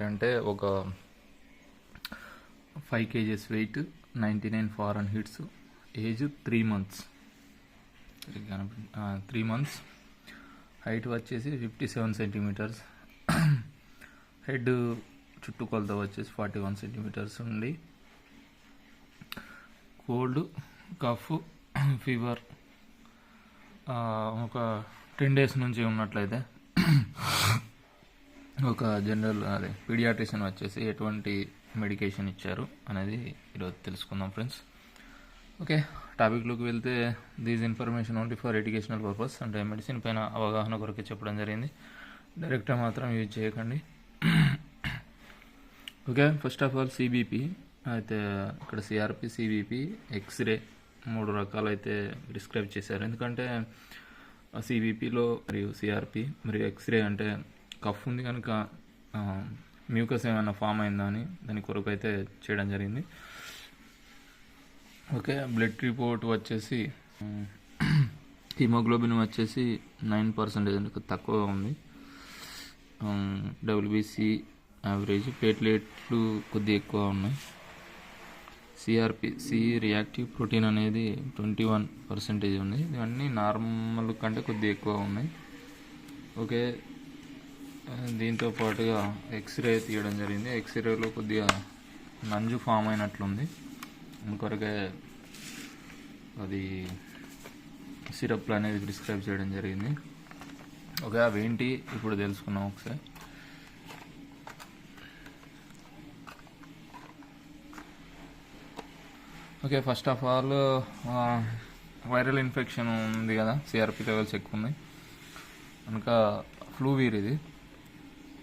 ఏంటంటే ఒక 5 kgs weight, 99 fahrenheit, age 3 months, 3 months, height వచ్చేసి 57 centimeters, హెడ్ చుట్టుకొలత వచ్చేసి 41 centimeters ఉండి, కోల్డ్, కఫ్, ఫీవర్ ఒక 10 days నుంచి ఉన్నట్లయితే ఒక జనరల్ పీడియాట్రిషియన్ వచ్చేసి ఎటువంటి మెడికేషన్ ఇచ్చారు అనేది ఈరోజు తెలుసుకుందాం ఫ్రెండ్స్. ఓకే, టాపిక్లోకి వెళ్తే these information only for educational purpose, అంటే మెడిసిన్ పైన అవగాహన కొరకే చెప్పడం జరిగింది. డైరెక్ట్గా మాత్రం యూజ్ చేయకండి. Okay, first of all CBP అయితే ఇక్కడ సిఆర్పి, సిబిపి, ఎక్స్రే 3 రకాలు అయితే ప్రిస్క్రైబ్ చేశారు. ఎందుకంటే సిబిపిలో మరియు సిఆర్పి మరియు ఎక్స్రే అంటే కఫ్ ఉంది కనుక మ్యూకస్ ఏమైనా ఫామ్ అయిందా అని దాని కొరకు అయితే చేయడం జరిగింది. ఓకే, బ్లడ్ రిపోర్ట్ వచ్చేసి హిమోగ్లోబిన్ వచ్చేసి 9% తక్కువగా ఉంది. డబ్ల్యూబీసీ యావరేజ్, ప్లేట్లెట్లు కొద్దిగా ఎక్కువ ఉన్నాయి. సిఆర్పి, సి రియాక్టివ్ ప్రోటీన్ అనేది 21% ఉంది. ఇవన్నీ నార్మల్ కంటే కొద్దిగా ఎక్కువ ఉన్నాయి. ఓకే, దీంతో పాటుగా ఎక్స్రే తీయడం జరిగింది. ఎక్స్రేలో కొద్దిగా నంజు ఫామ్ అయినట్లుంది, అందుకొరకే అది సిరప్లు అనేది ప్రిస్క్రైబ్ చేయడం జరిగింది. ఓకే, అవేంటి ఇప్పుడు తెలుసుకున్నాం ఒకసారి. Okay, first of all viral infection ఉంది కదా, సిఆర్పి లెవెల్స్ ఎక్కువ ఉన్నాయి కనుక ఫ్లూవీర్, ఇది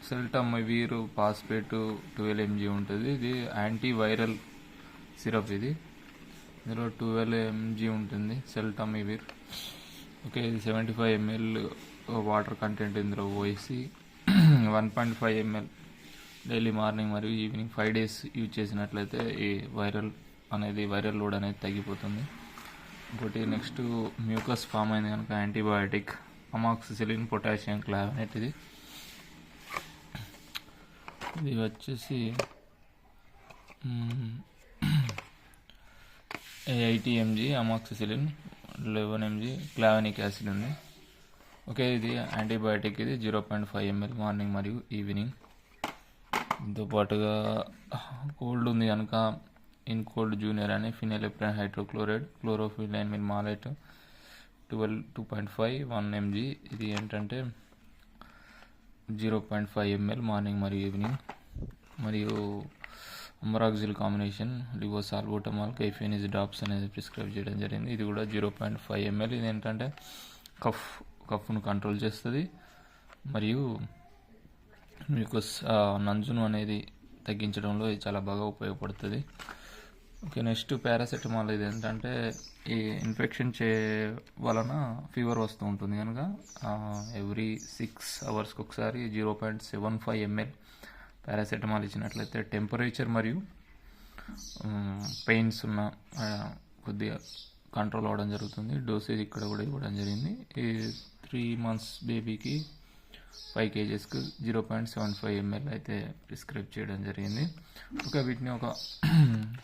సెల్టమవీర్ ఫాస్ఫేట్ 12 mg ఉంటుంది. ఇది యాంటీ వైరల్ సిరప్, ఇందులో 12 mg ఉంటుంది సెల్టమవీర్. ఓకే, ఇది 75 ml వాటర్ కంటెంట్ ఇందులో పోసి 1.5 ml డైలీ మార్నింగ్ మరియు ఈవినింగ్ 5 days యూజ్ చేసినట్లయితే ఈ వైరల్ లోడ్ అనేది తగ్గిపోతుంది. ఇంకోటి నెక్స్ట్ మ్యూకస్ ఫామ్ అయింది కనుక యాంటీబయాటిక్ అమాక్సిసిలిన్, పొటాషియం క్లావనేట్, ఇది వచ్చేసి 80 mg అమాక్సిసిలిన్, 11 mg క్లావెనిక్ యాసిడ్ ఉంది. ఓకే, ఇది యాంటీబయాటిక్, ఇది 0.5 ml మార్నింగ్ మరియు ఈవినింగ్. దీంతో పాటుగా కోల్డ్ ఉంది కనుక ఇన్ కోల్డ్ జూనియర్ అని ఫినైలెప్రైన్ హైడ్రోక్లోరైడ్, క్లోరోఫిలైనిల్ మాలేట్ 2.5 1 mg, ఇది ఏంటంటే 0.5 ml మార్నింగ్ మరియు ఈవినింగ్. మరియు అమరాక్సిల్ కాంబినేషన్ లివోసాల్బుటమాల్, కైఫెనిజ్ డ్రాప్స్ అనేది ప్రిస్క్రైబ్ చేయడం జరిగింది. ఇది కూడా 0.5 ml. ఇది ఏంటంటే కఫ్ను కంట్రోల్ చేస్తుంది మరియు మీకు నంజును అనేది తగ్గించడంలో ఇది చాలా బాగా ఉపయోగపడుతుంది. Okay, next paracetamol. ఇది ఏంటంటే ఈ ఇన్ఫెక్షన్ వలన ఫీవర్ వస్తూ ఉంటుంది కనుక ఎవ్రీ 6 hours ఒకసారి 0.75 ml పారాసెటమాల్ ఇచ్చినట్లయితే టెంపరేచర్ మరియు పెయిన్స్ ఉన్న కొద్దిగా కంట్రోల్ అవ్వడం జరుగుతుంది. డోసేజ్ ఇక్కడ కూడా ఇవ్వడం జరిగింది. ఈ 3 months బేబీకి 5 kgsకు 0.75 ml అయితే ప్రిస్క్రైబ్ చేయడం జరిగింది. ఓకే, వీటిని ఒక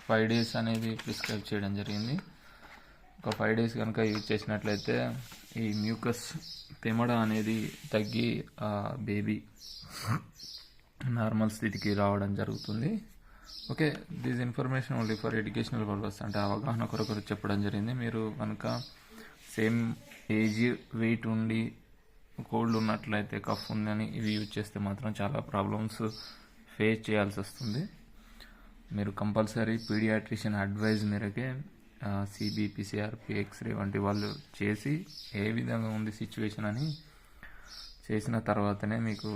5 days అనేది ప్రిస్క్రైబ్ చేయడం జరిగింది. ఒక 5 days కనుక యూజ్ చేసినట్లయితే ఈ మ్యూకస్ తెమడ అనేది తగ్గి బేబీ నార్మల్ స్థితికి రావడం జరుగుతుంది. Okay, this information only for educational purpose, అంటే అవగాహన కొరకు చెప్పడం జరిగింది. మీరు కనుక సేమ్ ఏజ్, వెయిట్ ఉండి కోల్డ్ ఉన్నట్లయితే, కఫ్ ఉందని ఇవి యూజ్ చేస్తే మాత్రం చాలా ప్రాబ్లమ్స్ ఫేస్ చేయాల్సి వస్తుంది. మీరు కంపల్సరీ పీడియాట్రిషియన్ అడ్వైజ్ మేరకే సిబిపి, సిఆర్పి, ఎక్స్రే వంటి వాళ్ళు చేసి ఏ విధంగా ఉంది సిచ్యువేషన్ అని చేసిన తర్వాతనే మీకు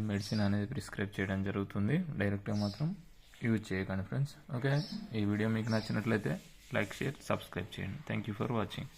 మెడిసిన్ అనేది ప్రిస్క్రైబ్ చేయడం జరుగుతుంది. డైరెక్ట్గా మాత్రం యూజ్ చేయకండి ఫ్రెండ్స్. ఓకే, ఈ వీడియో మీకు నచ్చినట్లయితే లైక్, షేర్, సబ్స్క్రైబ్ చేయండి. Thank you for watching.